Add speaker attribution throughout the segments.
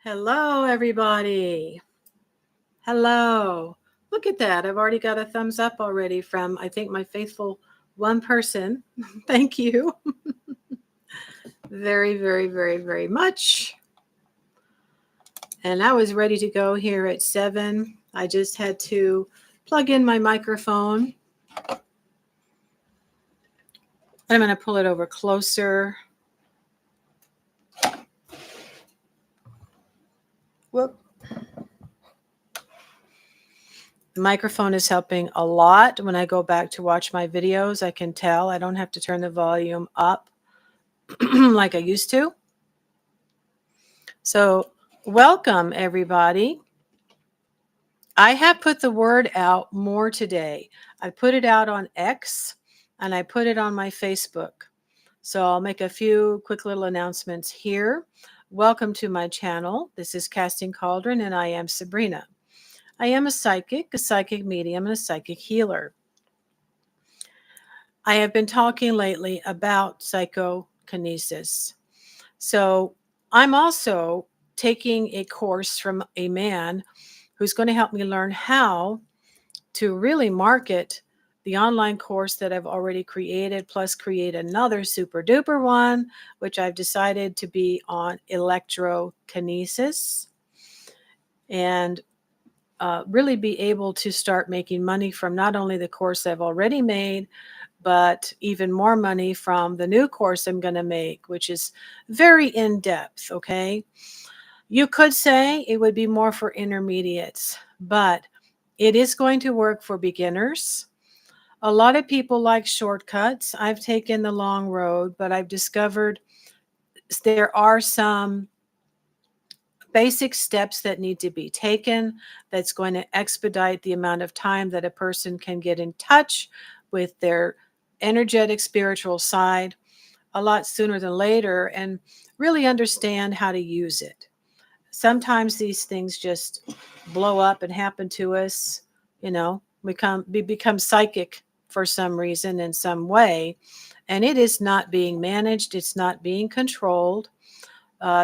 Speaker 1: Hello, everybody. Hello. Look at that. I've already got a thumbs up already from, I think, my faithful one person. Thank you very, very, very, very much. And I was ready to go here at 7. I just had to plug in my microphone. I'm going to pull it over closer. Whoop. The microphone is helping a lot. When I go back to watch my videos, I can tell I don't have to turn the volume up like I used to. So welcome, everybody. I have put the word out more today. I put it out on X and I put it on my Facebook. So I'll make a few quick little announcements here. Welcome to my channel. This is Casting Cauldron and I am Sabrina. I am a psychic medium, and a psychic healer. I have been talking lately about psychokinesis. So I'm also taking a course from a man who's going to help me learn how to really market the online course that I've already created, plus create another super duper one, which I've decided to be on electrokinesis, and really be able to start making money from not only the course I've already made, but even more money from the new course I'm going to make, which is very in-depth, okay? You could say it would be more for intermediates, but it is going to work for beginners. A lot of people like shortcuts. I've taken the long road, but I've discovered there are some basic steps that need to be taken that's going to expedite the amount of time that a person can get in touch with their energetic spiritual side a lot sooner than later and really understand how to use it. Sometimes these things just blow up and happen to us. You know, we become psychic for some reason in some way, and it is not being managed. It's not being controlled.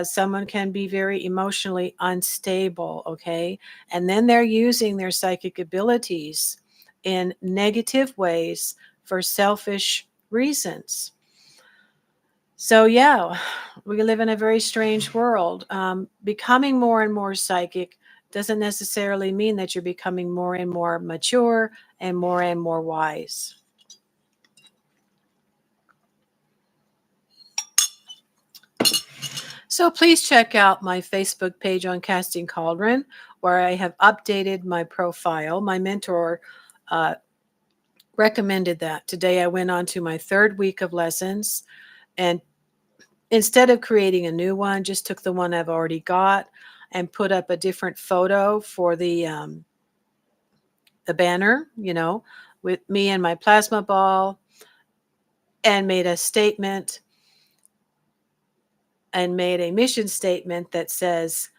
Speaker 1: Someone can be very emotionally unstable, okay? And then they're using their psychic abilities in negative ways for selfish reasons. So, yeah, we live in a very strange world. Becoming more and more psychic doesn't necessarily mean that you're becoming more and more mature and more wise. So please check out my Facebook page on Casting Cauldron, where I have updated my profile. My mentor recommended that. Today I went on to my 3rd week of lessons, and instead of creating a new one, just took the one I've already got and put up a different photo for the banner, you know, with me and my plasma ball, and made a statement and made a mission statement that says,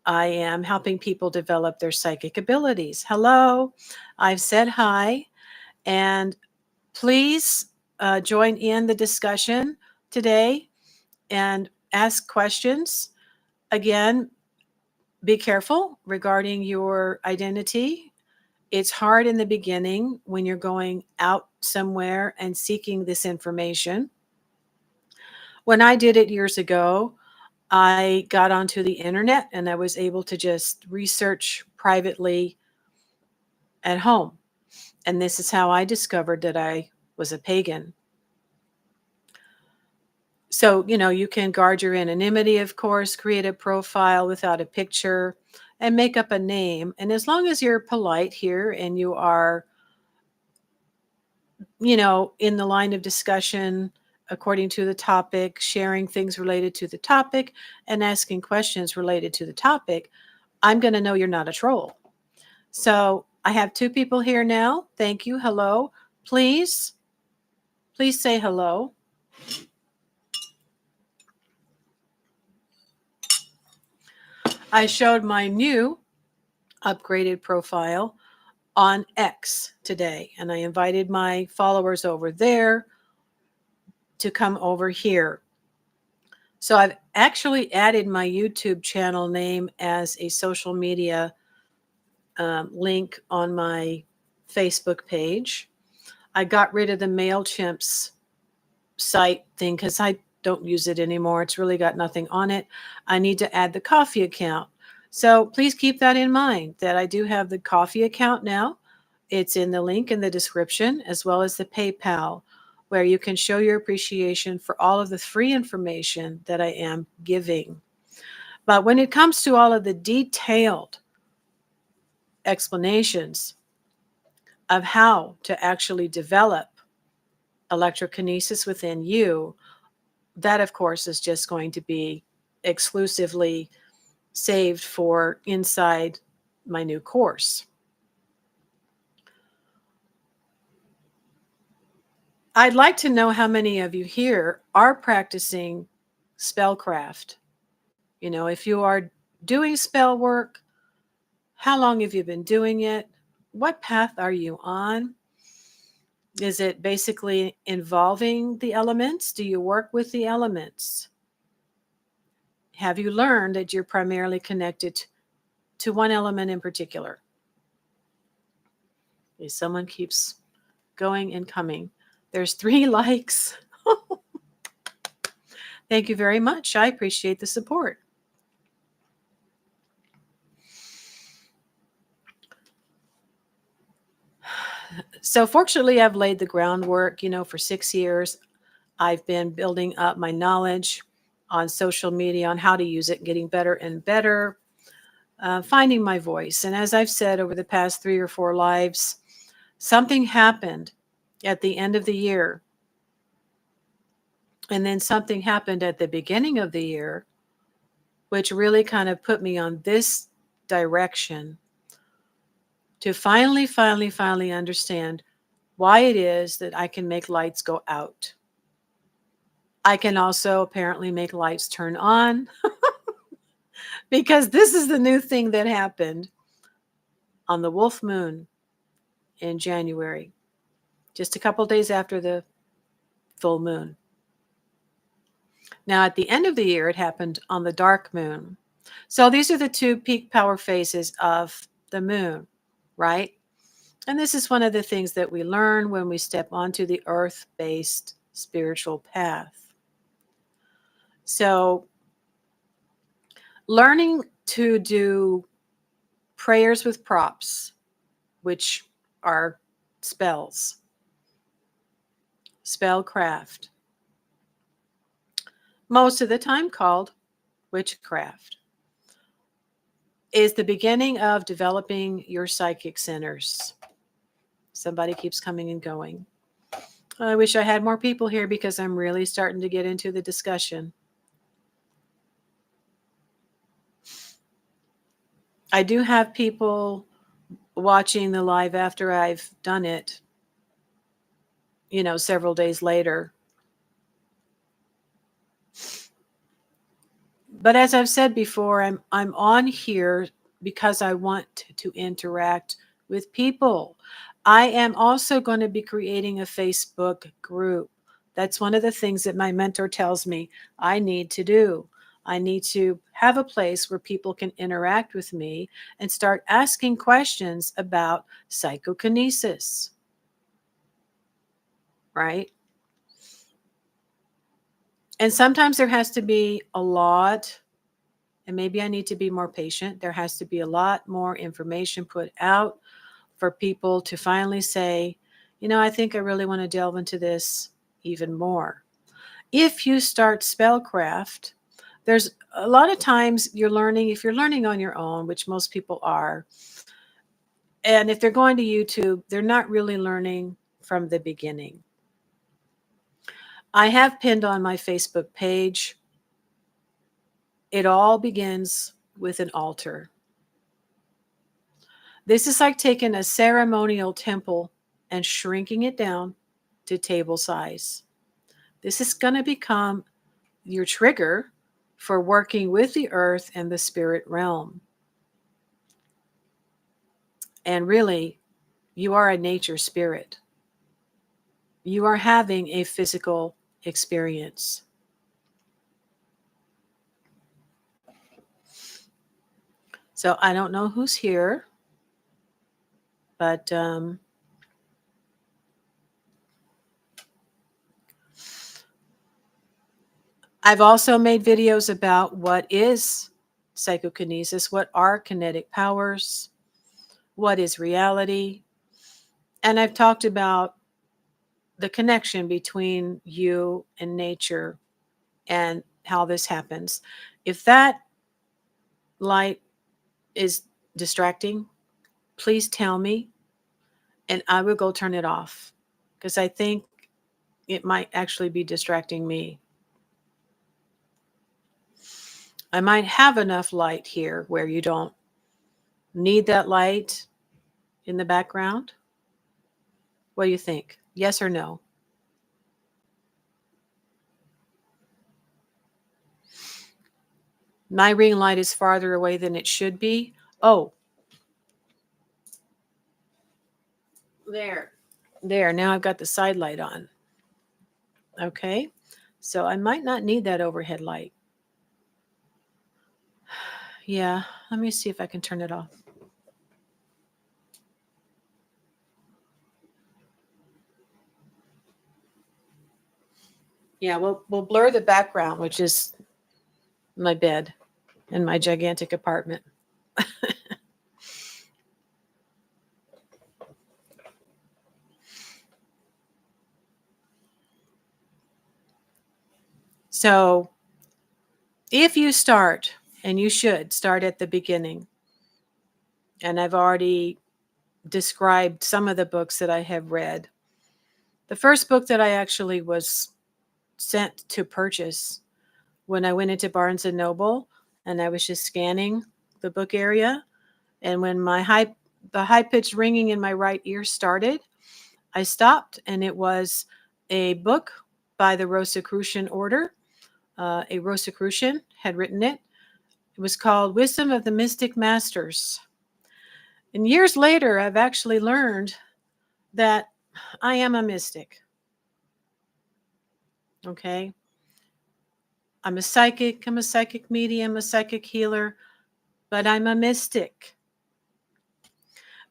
Speaker 1: I am helping people develop their psychic abilities. Hello, I've said hi, and please join in the discussion today and ask questions. Again, be careful regarding your identity. It's hard in the beginning when you're going out somewhere and seeking this information. When I did it years ago, I got onto the internet and I was able to just research privately at home. And this is how I discovered that I was a pagan. So, you know, you can guard your anonymity, of course, create a profile without a picture and make up a name. And as long as you're polite here and you are, you know, in the line of discussion according to the topic, sharing things related to the topic and asking questions related to the topic, I'm going to know you're not a troll. So I have 2 people here now. Thank you. Hello. Please say hello. I showed my new upgraded profile on X today, and I invited my followers over there to come over here. So I've actually added my YouTube channel name as a social media link on my Facebook page. I got rid of the MailChimp's site thing because I don't use it anymore. It's really got nothing on it. I need to add the coffee account. So please keep that in mind that I do have the coffee account now. It's in the link in the description, as well as the PayPal, where you can show your appreciation for all of the free information that I am giving. But when it comes to all of the detailed explanations of how to actually develop electrokinesis within you, that, of course, is just going to be exclusively saved for inside my new course. I'd like to know how many of you here are practicing spellcraft. You know, if you are doing spell work, how long have you been doing it? What path are you on? Is it basically involving the elements? Do you work with the elements? Have you learned that you're primarily connected to one element in particular? Okay, someone keeps going and coming. There's 3 likes. Thank you very much. I appreciate the support. So fortunately, I've laid the groundwork, for 6 years. I've been building up my knowledge on social media on how to use it, getting better and better, finding my voice. And as I've said over the past 3 or 4 lives, something happened at the end of the year. And then something happened at the beginning of the year, which really kind of put me on this direction to finally understand why it is that I can make lights go out. I can also apparently make lights turn on because this is the new thing that happened on the wolf moon in January, just a couple days after the full moon. Now, at the end of the year, it happened on the dark moon. So these are the 2 peak power phases of the moon, right? And this is one of the things that we learn when we step onto the earth-based spiritual path. So learning to do prayers with props, which are spells, spellcraft, most of the time called witchcraft, is the beginning of developing your psychic centers. Somebody keeps coming and going. I wish I had more people here because I'm really starting to get into the discussion. I do have people watching the live after I've done it, several days later. But as I've said before, I'm on here because I want to interact with people. I am also going to be creating a Facebook group. That's one of the things that my mentor tells me I need to do. I need to have a place where people can interact with me and start asking questions about psychokinesis. Right? And sometimes there has to be a lot, and maybe I need to be more patient. There has to be a lot more information put out for people to finally say, I think I really want to delve into this even more. If you start spellcraft, there's a lot of times if you're learning on your own, which most people are, and if they're going to YouTube, they're not really learning from the beginning. I have pinned on my Facebook page, it all begins with an altar. This is like taking a ceremonial temple and shrinking it down to table size. This is going to become your trigger for working with the earth and the spirit realm. And really, you are a nature spirit. You are having a physical experience. So I don't know who's here, but I've also made videos about what is psychokinesis, what are kinetic powers, what is reality, and I've talked about the connection between you and nature and how this happens. If that light is distracting, please tell me and I will go turn it off because I think it might actually be distracting me. I might have enough light here where you don't need that light in the background. What do you think? Yes or no? My ring light is farther away than it should be. Oh, there. There. Now I've got the side light on. Okay. So I might not need that overhead light. Yeah. Let me see if I can turn it off. Yeah, we'll blur the background, which is my bed in my gigantic apartment. So if you start, and you should start at the beginning, and I've already described some of the books that I have read. The first book that I actually was sent to purchase when I went into Barnes and Noble and I was just scanning the book area, and when the high pitched ringing in my right ear started, I stopped, and it was a book by the Rosicrucian order. A Rosicrucian had written it. It was called Wisdom of the Mystic Masters. And years later, I've actually learned that I am a mystic. Okay. I'm a psychic medium, a psychic healer, but I'm a mystic.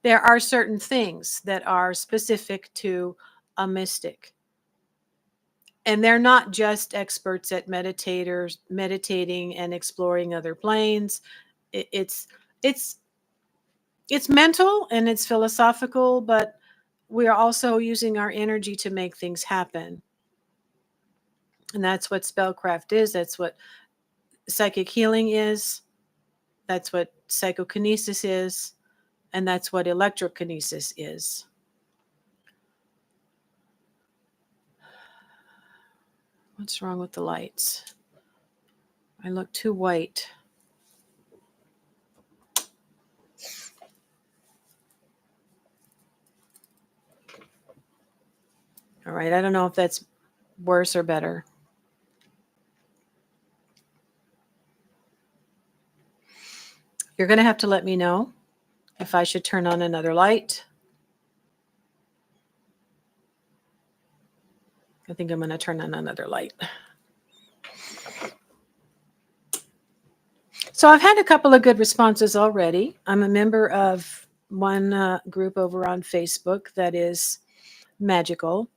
Speaker 1: There are certain things that are specific to a mystic. And they're not just experts at meditating and exploring other planes. It's it's it's mental and it's philosophical, but we are also using our energy to make things happen. And that's what spellcraft is. That's what psychic healing is. That's what psychokinesis is. And that's what electrokinesis is. What's wrong with the lights? I look too white. All right. I don't know if that's worse or better. You're going to have to let me know if I should turn on another light. I think I'm going to turn on another light. So I've had a couple of good responses already. I'm a member of one group over on Facebook that is magical.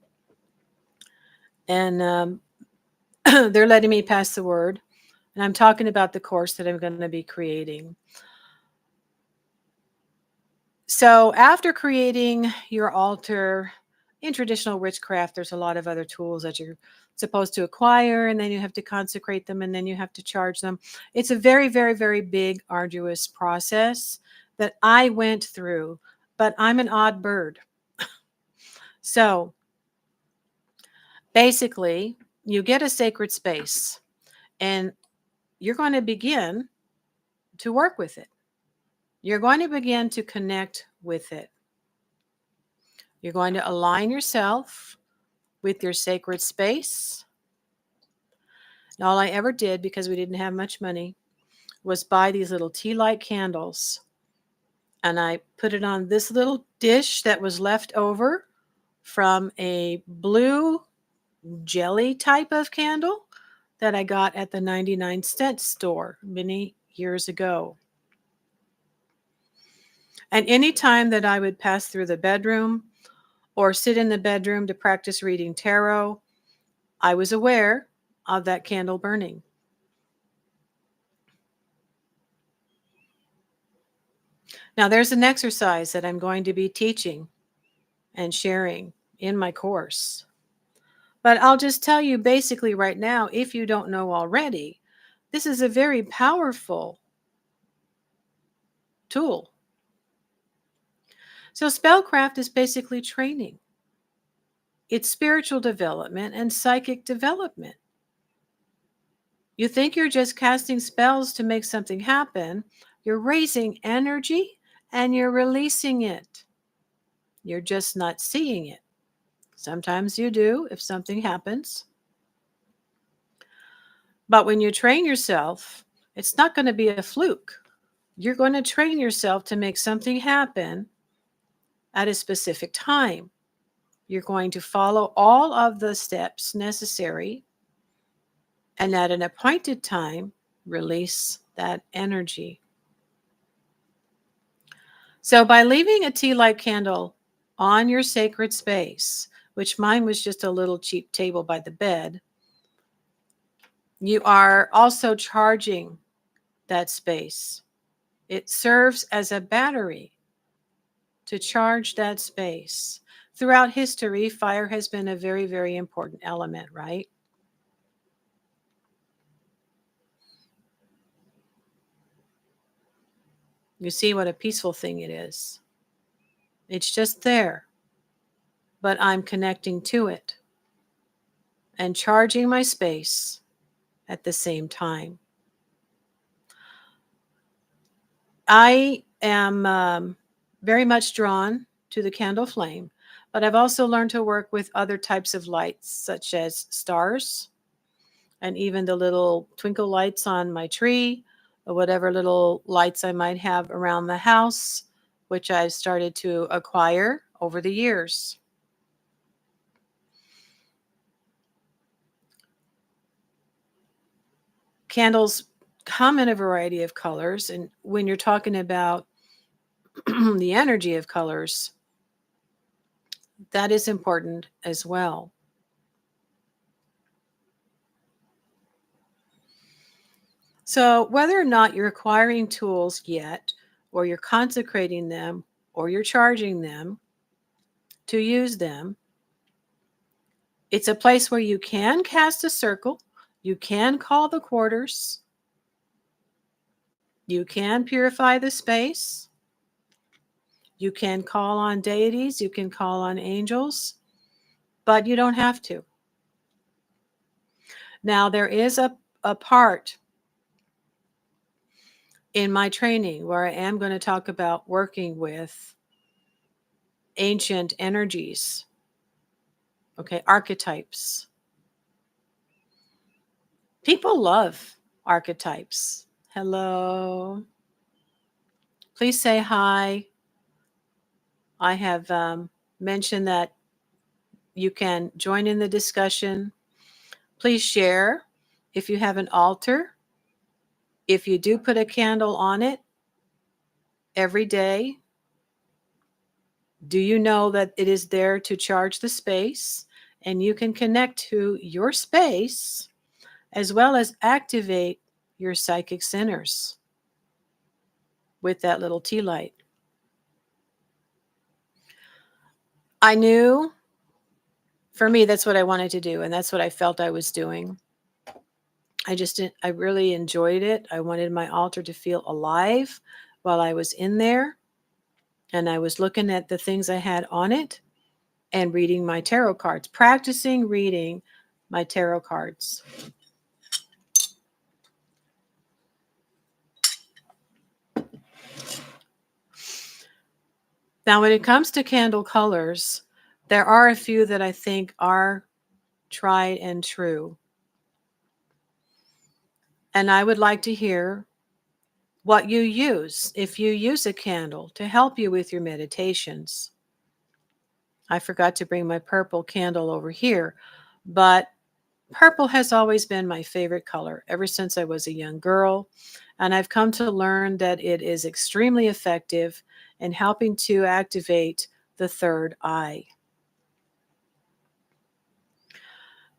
Speaker 1: And they're letting me pass the word. And I'm talking about the course that I'm going to be creating. So after creating your altar, in traditional witchcraft, there's a lot of other tools that you're supposed to acquire, and then you have to consecrate them, and then you have to charge them. It's a very, very, very big, arduous process that I went through, but I'm an odd bird. So basically, you get a sacred space, and you're going to begin to work with it. You're going to begin to connect with it. You're going to align yourself with your sacred space. And all I ever did, because we didn't have much money, was buy these little tea light candles. And I put it on this little dish that was left over from a blue jelly type of candle that I got at the 99-cent store many years ago. And any time that I would pass through the bedroom or sit in the bedroom to practice reading tarot, I was aware of that candle burning. Now, there's an exercise that I'm going to be teaching and sharing in my course. But I'll just tell you basically right now, if you don't know already, this is a very powerful tool. So, spellcraft is basically training. It's spiritual development and psychic development. You think you're just casting spells to make something happen. You're raising energy and you're releasing it. You're just not seeing it. Sometimes you do if something happens. But when you train yourself, it's not going to be a fluke. You're going to train yourself to make something happen at a specific time. You're going to follow all of the steps necessary, and at an appointed time, release that energy. So by leaving a tea light candle on your sacred space, which mine was just a little cheap table by the bed, you are also charging that space. It serves as a battery to charge that space. Throughout history, fire has been a very, very important element, right? You see what a peaceful thing it is. It's just there, but I'm connecting to it and charging my space at the same time. I am very much drawn to the candle flame, but I've also learned to work with other types of lights, such as stars and even the little twinkle lights on my tree, or whatever little lights I might have around the house, which I've started to acquire over the years. Candles come in a variety of colors, and when you're talking about the energy of colors, that is important as well. So, whether or not you're acquiring tools yet, or you're consecrating them, or you're charging them to use them, it's a place where you can cast a circle, you can call the quarters, you can purify the space, you can call on deities, you can call on angels, but you don't have to. Now, there is a part in my training where I am going to talk about working with ancient energies, okay, archetypes. People love archetypes. Hello. Please say hi. I have mentioned that you can join in the discussion. Please share if you have an altar. If you do put a candle on it every day, do you know that it is there to charge the space? And you can connect to your space as well as activate your psychic centers with that little tea light. I knew, for me, that's what I wanted to do, and that's what I felt I was doing. I really enjoyed it. I wanted my altar to feel alive while I was in there, and I was looking at the things I had on it and reading my tarot cards, practicing reading my tarot cards. Now, when it comes to candle colors, there are a few that I think are tried and true. And I would like to hear what you use if you use a candle to help you with your meditations. I forgot to bring my purple candle over here, but purple has always been my favorite color ever since I was a young girl. And I've come to learn that it is extremely effective and helping to activate the third eye.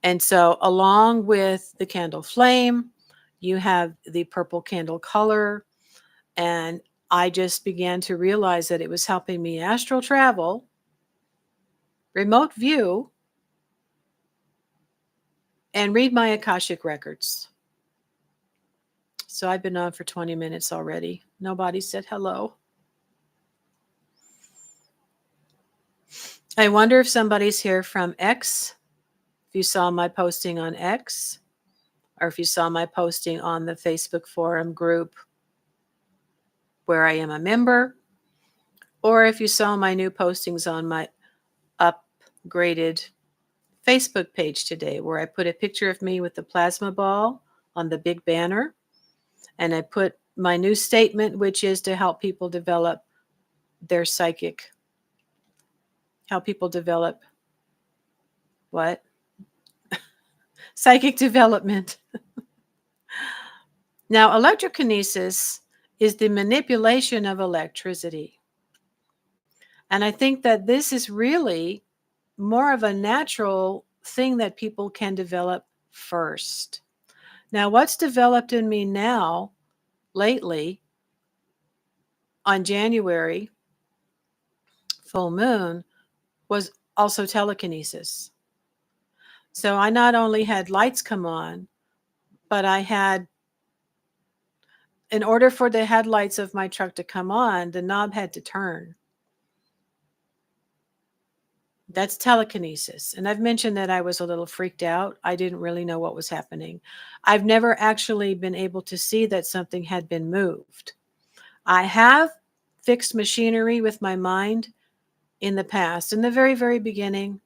Speaker 1: And so along with the candle flame, you have the purple candle color. And I just began to realize that it was helping me astral travel, remote view, and read my Akashic records. So I've been on for 20 minutes already. Nobody said hello. I wonder if somebody's here from X, if you saw my posting on X, or if you saw my posting on the Facebook forum group where I am a member, or if you saw my new postings on my upgraded Facebook page today, where I put a picture of me with the plasma ball on the big banner, and I put my new statement, which is to help people develop their psychic. Help people develop what? Psychic development. Now, electrokinesis is the manipulation of electricity. And I think that this is really more of a natural thing that people can develop first. Now, what's developed in me now, lately, on January, full moon, was also telekinesis. So I not only had lights come on, but I had, in order for the headlights of my truck to come on, the knob had to turn. That's telekinesis. And I've mentioned that I was a little freaked out. I didn't really know what was happening. I've never actually been able to see that something had been moved. I have fixed machinery with my mind in the past, in the very, very beginning,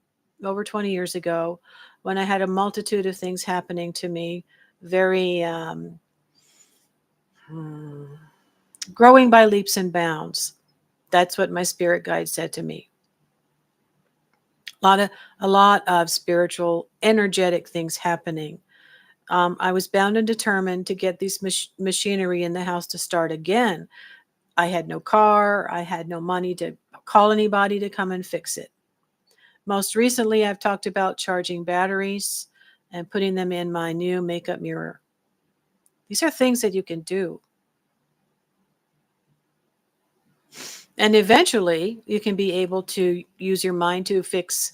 Speaker 1: over 20 years ago, when I had a multitude of things happening to me, very growing by leaps and bounds. That's what my spirit guide said to me. A lot of spiritual, energetic things happening. I was bound and determined to get this machinery in the house to start again. I had no car. I had no money to call anybody to come and fix it. Most recently, I've talked about charging batteries and putting them in my new makeup mirror. These are things that you can do. And eventually, you can be able to use your mind to fix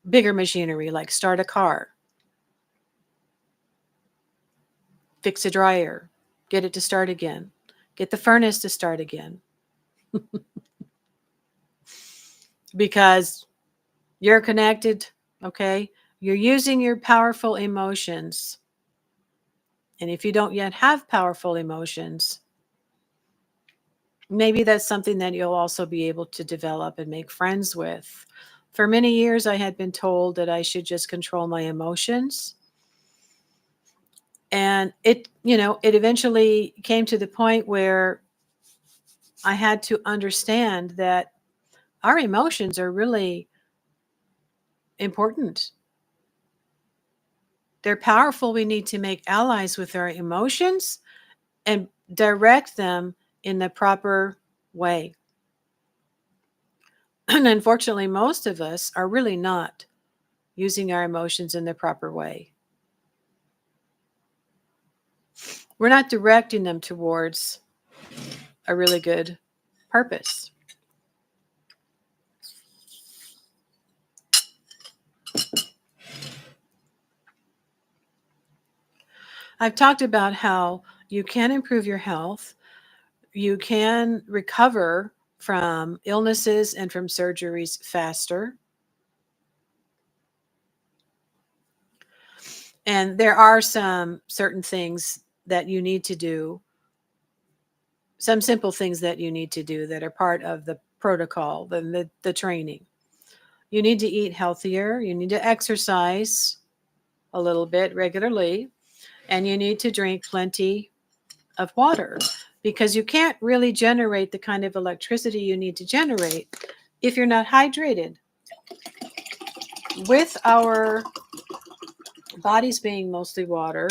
Speaker 1: bigger machinery, like start a car, fix a dryer, get it to start again, get the furnace to start again. Because you're connected, okay? You're using your powerful emotions. And if you don't yet have powerful emotions, maybe that's something that you'll also be able to develop and make friends with. For many years, I had been told that I should just control my emotions. And it eventually came to the point where I had to understand that our emotions are really important. They're powerful. We need to make allies with our emotions and direct them in the proper way. And unfortunately, most of us are really not using our emotions in the proper way. We're not directing them towards a really good purpose. I've talked about how you can improve your health. You can recover from illnesses and from surgeries faster. And there are some certain things that you need to do, some simple things that you need to do that are part of the protocol, the training. You need to eat healthier. You need to exercise a little bit regularly. And you need to drink plenty of water, because you can't really generate the kind of electricity you need to generate if you're not hydrated. With our bodies being mostly water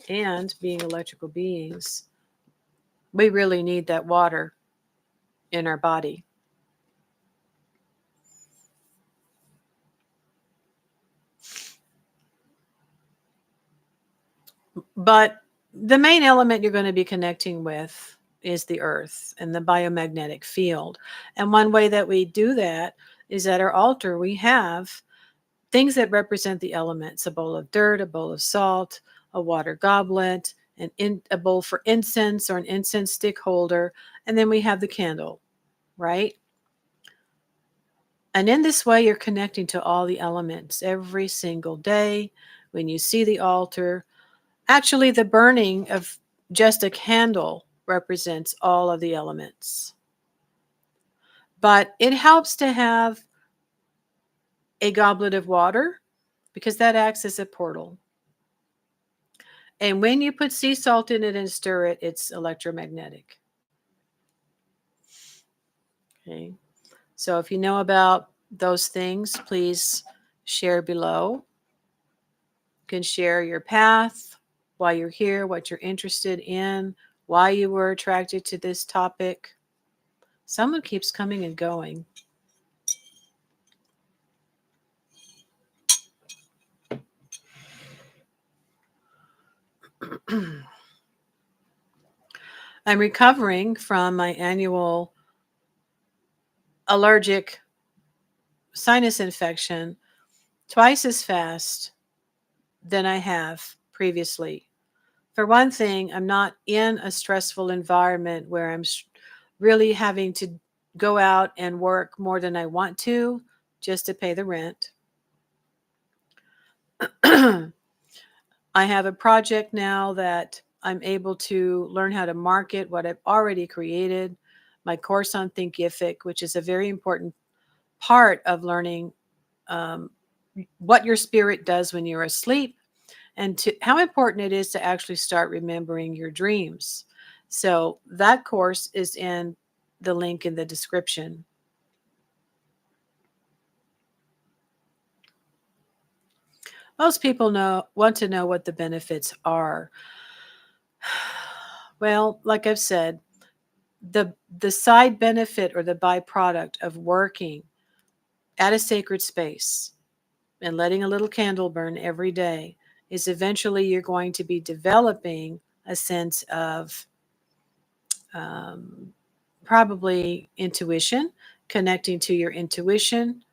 Speaker 1: and being electrical beings, we really need that water in our body. But the main element you're going to be connecting with is the earth and the biomagnetic field. And one way that we do that is at our altar, we have things that represent the elements: a bowl of dirt, a bowl of salt, a water goblet, a bowl for incense or an incense stick holder. And then we have the candle, right? And in this way, you're connecting to all the elements every single day when you see the altar. Actually, the burning of just a candle represents all of the elements. But it helps to have a goblet of water because that acts as a portal. And when you put sea salt in it and stir it, it's electromagnetic. Okay. So if you know about those things, please share below. You can share your path, why you're here, what you're interested in, why you were attracted to this topic. Someone keeps coming and going. I'm recovering from my annual allergic sinus infection twice as fast than I have previously. For one thing, I'm not in a stressful environment where I'm really having to go out and work more than I want to just to pay the rent. I have a project now that I'm able to learn how to market what I've already created. My course on Thinkific, which is a very important part of learning what your spirit does when you're asleep, and how important it is to actually start remembering your dreams. So that course is in the link in the description. Most people want to know what the benefits are. Well, like I've said, the side benefit or the byproduct of working at a sacred space and letting a little candle burn every day is eventually you're going to be developing a sense of probably intuition, connecting to your intuition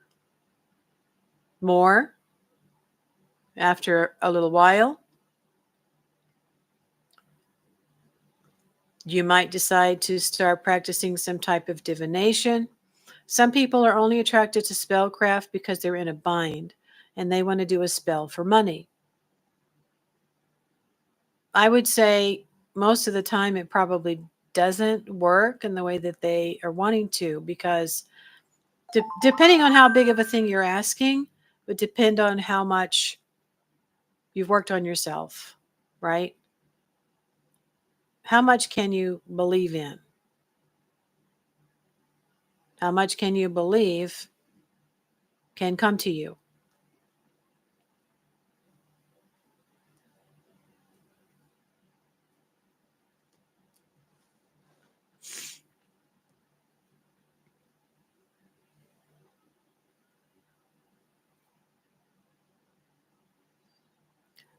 Speaker 1: more after a little while. You might decide to start practicing some type of divination. Some people are only attracted to spellcraft because they're in a bind and they want to do a spell for money. I would say most of the time it probably doesn't work in the way that they are wanting to, because depending on how big of a thing you're asking would depend on how much you've worked on yourself, right? How much can you believe in? How much can you believe can come to you?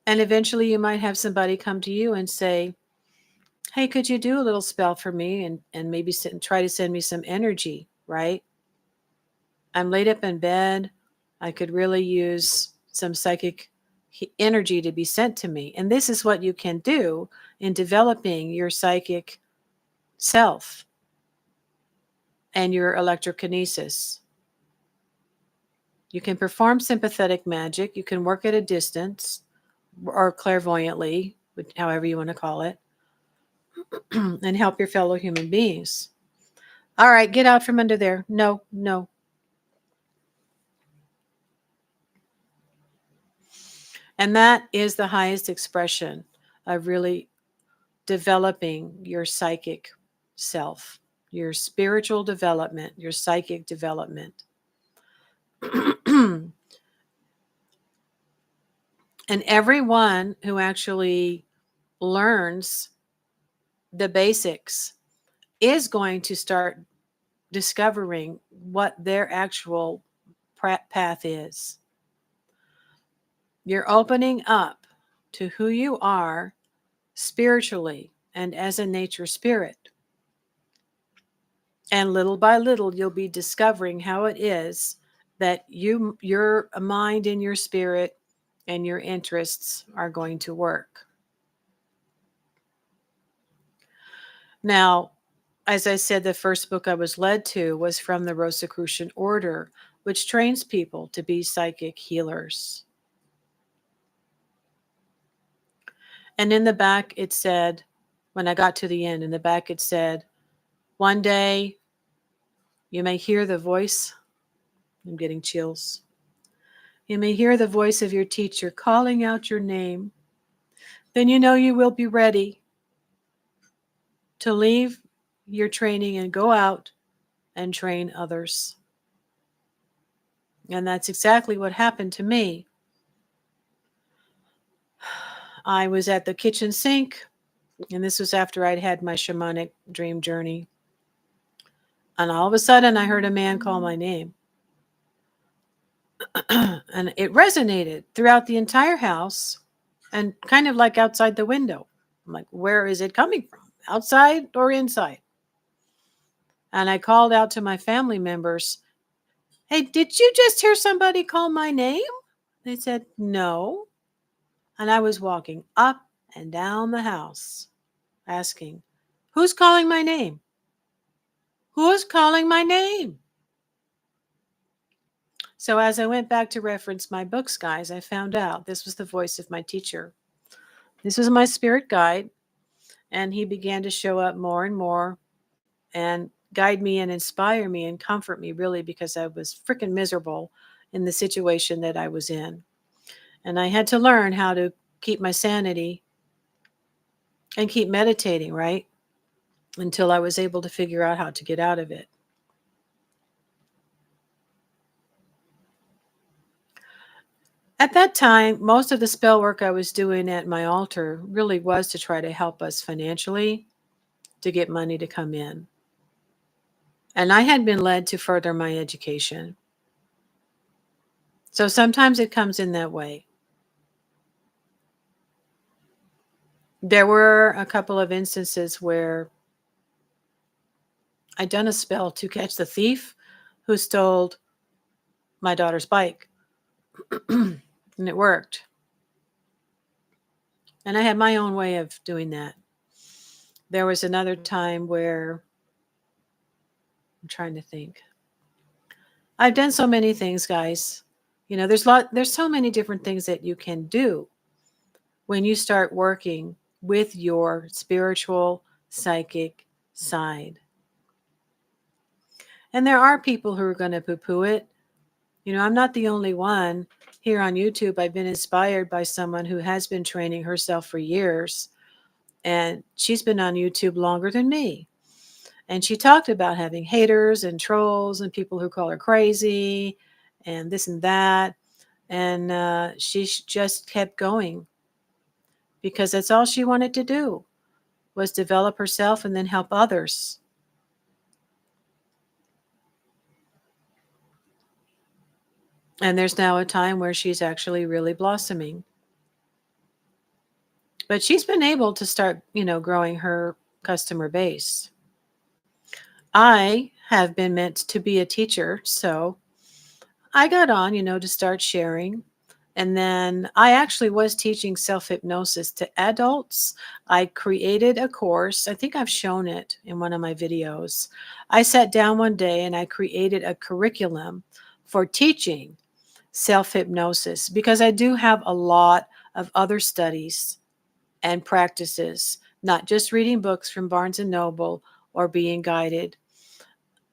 Speaker 1: And eventually you might have somebody come to you and say, hey, could you do a little spell for me and maybe try to send me some energy, right? I'm laid up in bed. I could really use some psychic energy to be sent to me. And this is what you can do in developing your psychic self and your electrokinesis. You can perform sympathetic magic. You can work at a distance or clairvoyantly, however you want to call it, and help your fellow human beings. All right, get out from under there. No, no. And that is the highest expression of really developing your psychic self, your spiritual development, your psychic development. And everyone who actually learns the basics is going to start discovering what their actual path is. You're opening up to who you are spiritually and as a nature spirit. And little by little, you'll be discovering how it is that your mind and your spirit and your interests are going to work. Now, as I said, the first book I was led to was from the Rosicrucian Order, which trains people to be psychic healers. And in the back, it said, when I got to the end, in the back, it said, one day you may hear the voice. I'm getting chills. You may hear the voice of your teacher calling out your name. Then you know you will be ready to leave your training and go out and train others. And that's exactly what happened to me. I was at the kitchen sink, and this was after I'd had my shamanic dream journey. And all of a sudden, I heard a man call my name. And it resonated throughout the entire house and kind of like outside the window. I'm like, where is it coming from? Outside or inside? And I called out to my family members, hey, did you just hear somebody call my name? They said, no. And I was walking up and down the house asking, who's calling my name? Who's calling my name? So as I went back to reference my books, guys, I found out this was the voice of my teacher. This was my spirit guide, and he began to show up more and more and guide me and inspire me and comfort me, really, because I was freaking miserable in the situation that I was in. And I had to learn how to keep my sanity and keep meditating, right? Until I was able to figure out how to get out of it. At that time, most of the spell work I was doing at my altar really was to try to help us financially to get money to come in. And I had been led to further my education. So sometimes it comes in that way. There were a couple of instances where I'd done a spell to catch the thief who stole my daughter's bike. And it worked. And I had my own way of doing that. There was another time where I'm trying to think. I've done so many things, guys. You know, there's so many different things that you can do when you start working with your spiritual psychic side. And there are people who are going to poo-poo it. You know, I'm not the only one. Here on YouTube, I've been inspired by someone who has been training herself for years. And she's been on YouTube longer than me. And she talked about having haters and trolls and people who call her crazy and this and that. And she just kept going because that's all she wanted to do was develop herself and then help others. And there's now a time where she's actually really blossoming. But she's been able to start, growing her customer base. I have been meant to be a teacher, so I got on, to start sharing. And then I actually was teaching self-hypnosis to adults. I created a course. I think I've shown it in one of my videos. I sat down one day and I created a curriculum for teaching self-hypnosis because I do have a lot of other studies and practices, not just reading books from Barnes and Noble or being guided.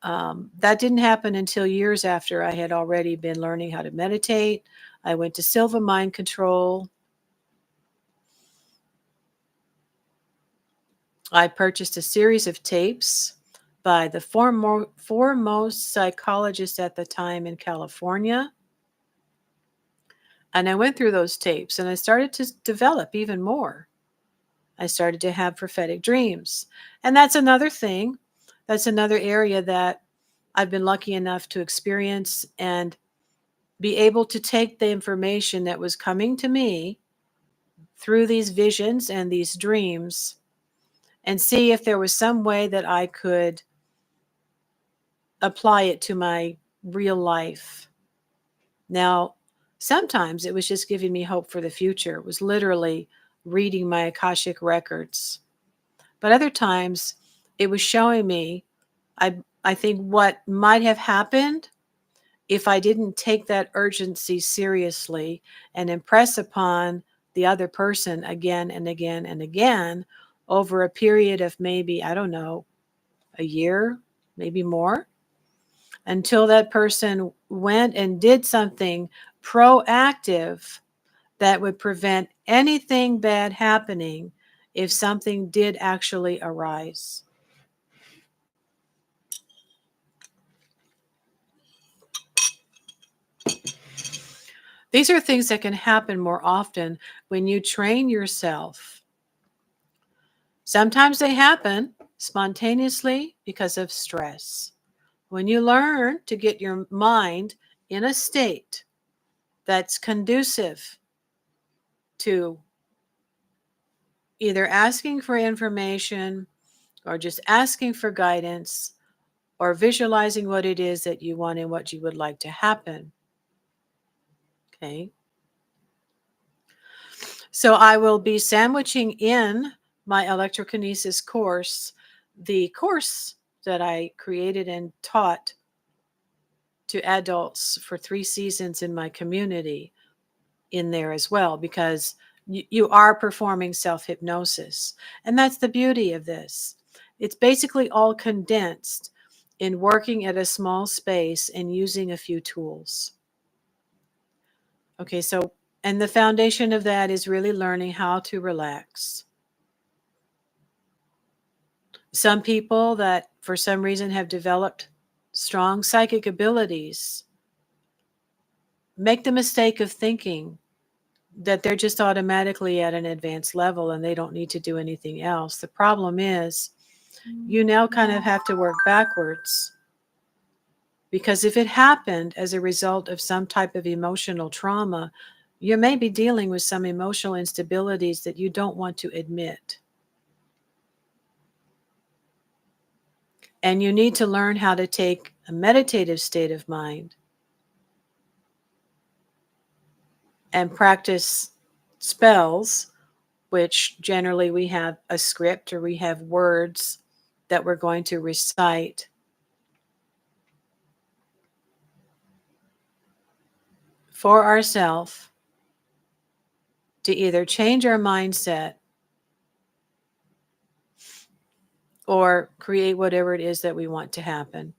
Speaker 1: That didn't happen until years after I had already been learning how to meditate. I went to Silva Mind Control. I purchased a series of tapes by the foremost psychologist at the time in California. And I went through those tapes and I started to develop even more. I started to have prophetic dreams. And that's another thing. That's another area that I've been lucky enough to experience and be able to take the information that was coming to me through these visions and these dreams and see if there was some way that I could apply it to my real life. Now, sometimes it was just giving me hope for the future. It was literally reading my Akashic records. But other times it was showing me, I think, what might have happened if I didn't take that urgency seriously and impress upon the other person again and again and again over a period of maybe, I don't know, a year, maybe more, until that person went and did something proactive that would prevent anything bad happening if something did actually arise. These are things that can happen more often when you train yourself. Sometimes they happen spontaneously because of stress. When you learn to get your mind in a state that's conducive to either asking for information or just asking for guidance or visualizing what it is that you want and what you would like to happen. Okay. So I will be sandwiching in my electrokinesis course, the course that I created and taught to adults for 3 seasons in my community in there as well, because you are performing self-hypnosis. And that's the beauty of this. It's basically all condensed in working at a small space and using a few tools. Okay, so, and the foundation of that is really learning how to relax. Some people that for some reason have developed strong psychic abilities make the mistake of thinking that they're just automatically at an advanced level and they don't need to do anything else. The problem is you now kind of have to work backwards, because if it happened as a result of some type of emotional trauma, you may be dealing with some emotional instabilities that you don't want to admit. And you need to learn how to take a meditative state of mind and practice spells, which generally we have a script or we have words that we're going to recite for ourselves to either change our mindset or create whatever it is that we want to happen.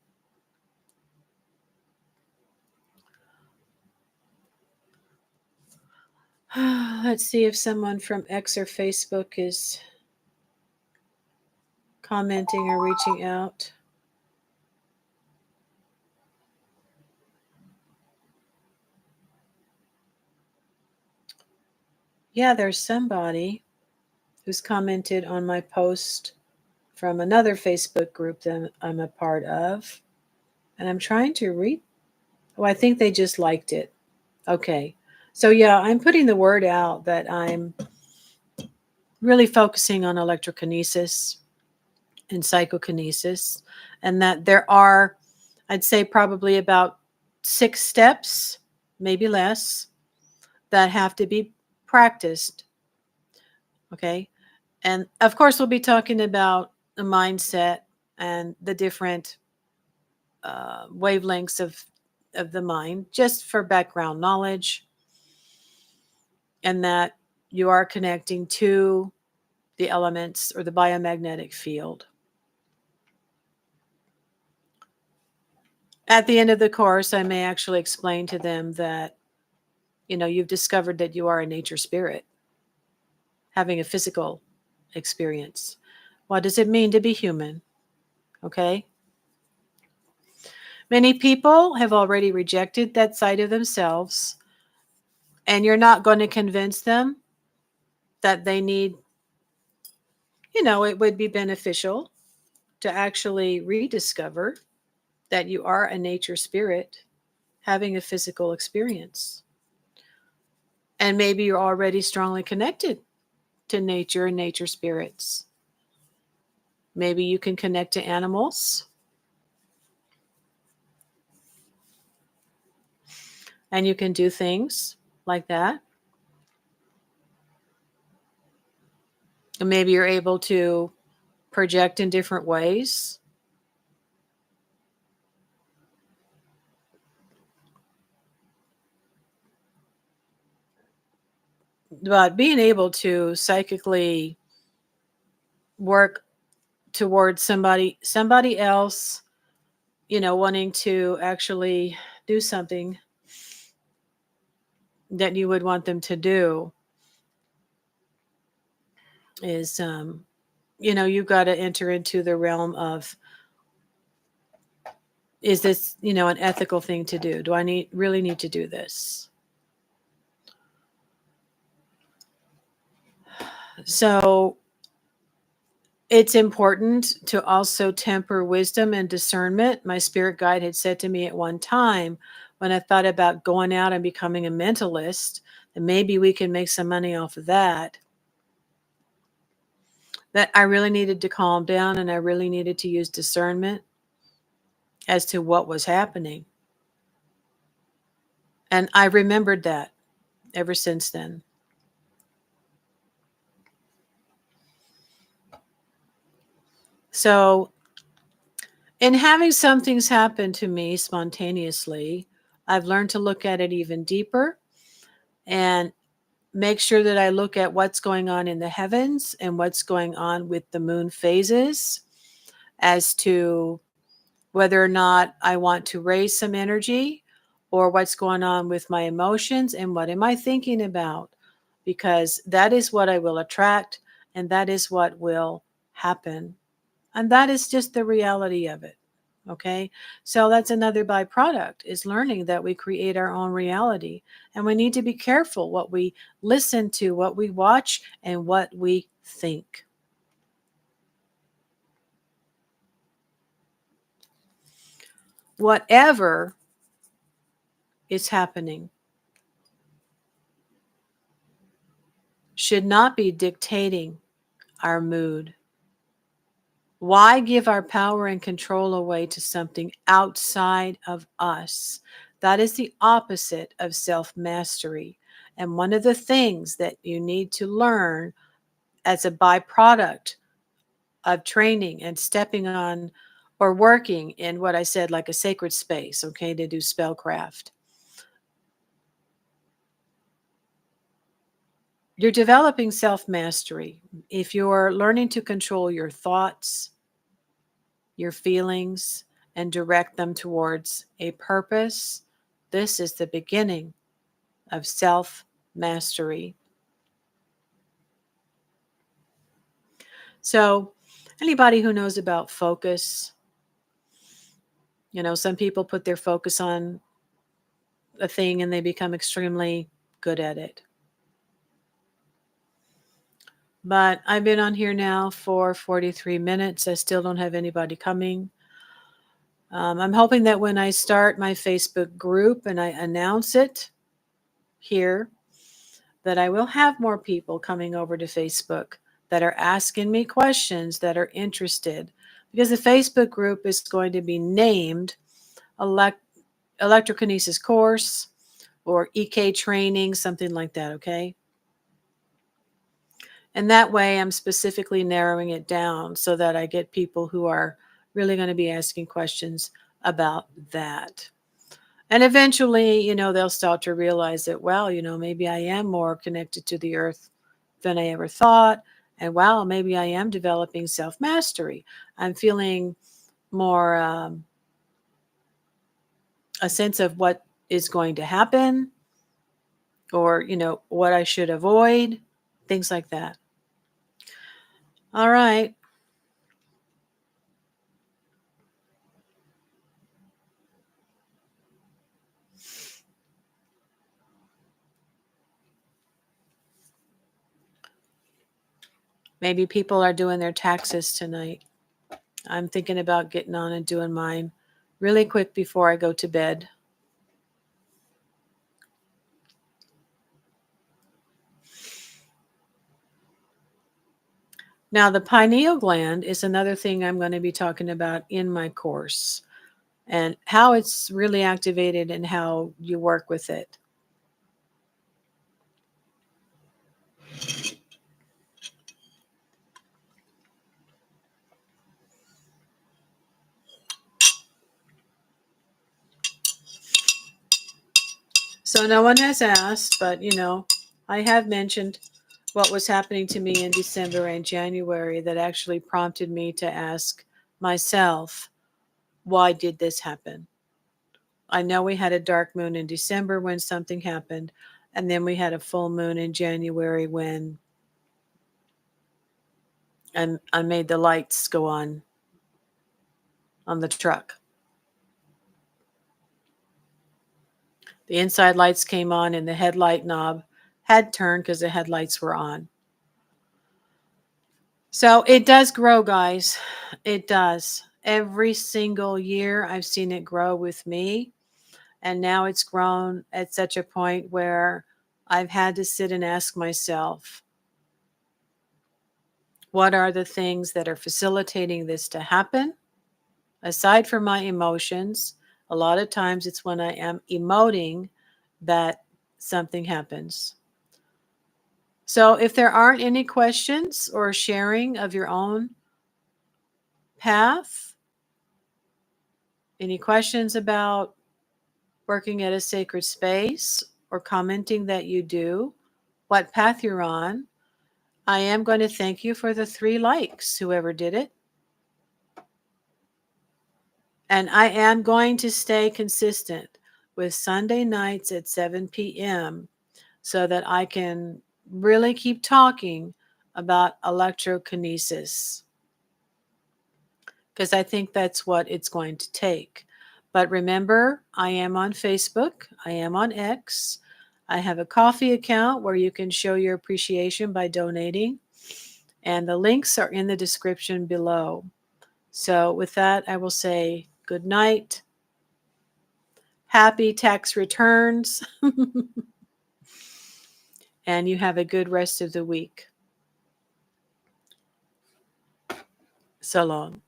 Speaker 1: Let's see if someone from X or Facebook is commenting or reaching out. Yeah, there's somebody who's commented on my post from another Facebook group that I'm a part of. And I'm trying to read. Oh, I think they just liked it. Okay. So yeah, I'm putting the word out that I'm really focusing on electrokinesis and psychokinesis, and that there are, I'd say, probably about 6 steps, maybe less, that have to be practiced. Okay. And of course, we'll be talking about the mindset and the different wavelengths of the mind, just for background knowledge, and that you are connecting to the elements or the biomagnetic field. At the end of the course, I may actually explain to them that, you've discovered that you are a nature spirit having a physical experience. What does it mean to be human? Okay. Many people have already rejected that side of themselves, and you're not going to convince them that they need, it would be beneficial to actually rediscover that you are a nature spirit having a physical experience. And maybe you're already strongly connected to nature and nature spirits. Maybe you can connect to animals. And you can do things like that. And maybe you're able to project in different ways. But being able to psychically work towards somebody else, wanting to actually do something that you would want them to do is, you've got to enter into the realm of, is this, an ethical thing to do? Do I really need to do this? So it's important to also temper wisdom and discernment. My spirit guide had said to me at one time, when I thought about going out and becoming a mentalist, and maybe we can make some money off of that I really needed to calm down and I really needed to use discernment as to what was happening. And I remembered that ever since then. So, in having some things happen to me spontaneously, I've learned to look at it even deeper and make sure that I look at what's going on in the heavens and what's going on with the moon phases as to whether or not I want to raise some energy or what's going on with my emotions and what am I thinking about, because that is what I will attract and that is what will happen. And that is just the reality of it. Okay. So that's another byproduct, is learning that we create our own reality. And we need to be careful what we listen to, what we watch, and what we think. Whatever is happening should not be dictating our mood. Why give our power and control away to something outside of us? That is the opposite of self-mastery. And one of the things that you need to learn as a byproduct of training and stepping on or working in what I said, like a sacred space, okay, to do spellcraft. You're developing self-mastery. If you're learning to control your thoughts, your feelings, and direct them towards a purpose, this is the beginning of self-mastery. So, anybody who knows about focus, some people put their focus on a thing and they become extremely good at it. But I've been on here now for 43 minutes. I still don't have anybody coming. I'm hoping that when I start my Facebook group and I announce it here, that I will have more people coming over to Facebook that are asking me questions, that are interested. Because the Facebook group is going to be named Electrokinesis Course or EK Training, something like that, okay? And that way I'm specifically narrowing it down so that I get people who are really going to be asking questions about that. And eventually, they'll start to realize that, well, maybe I am more connected to the earth than I ever thought. And wow, maybe I am developing self-mastery. I'm feeling more a sense of what is going to happen, or, what I should avoid, things like that. All right. Maybe people are doing their taxes tonight. I'm thinking about getting on and doing mine really quick before I go to bed. Now, the pineal gland is another thing I'm going to be talking about in my course, and how it's really activated and how you work with it. So no one has asked, but I have mentioned what was happening to me in December and January that actually prompted me to ask myself, why did this happen? I know we had a dark moon in December when something happened, and then we had a full moon in January when I made the lights go on the truck. The inside lights came on and the headlight knob had turned because the headlights were on. So it does grow, guys. It does. Every single year I've seen it grow with me. And now it's grown at such a point where I've had to sit and ask myself, what are the things that are facilitating this to happen? Aside from my emotions, a lot of times it's when I am emoting that something happens. So if there aren't any questions or sharing of your own path, any questions about working at a sacred space or commenting that you do, what path you're on, I am going to thank you for the 3 likes, whoever did it. And I am going to stay consistent with Sunday nights at 7 p.m. so that I can really keep talking about electrokinesis, because I think that's what it's going to take. But remember, I am on Facebook, I am on X, I have a coffee account where you can show your appreciation by donating, and the links are in the description below. So with that, I will say good night, happy tax returns, and you have a good rest of the week. So long.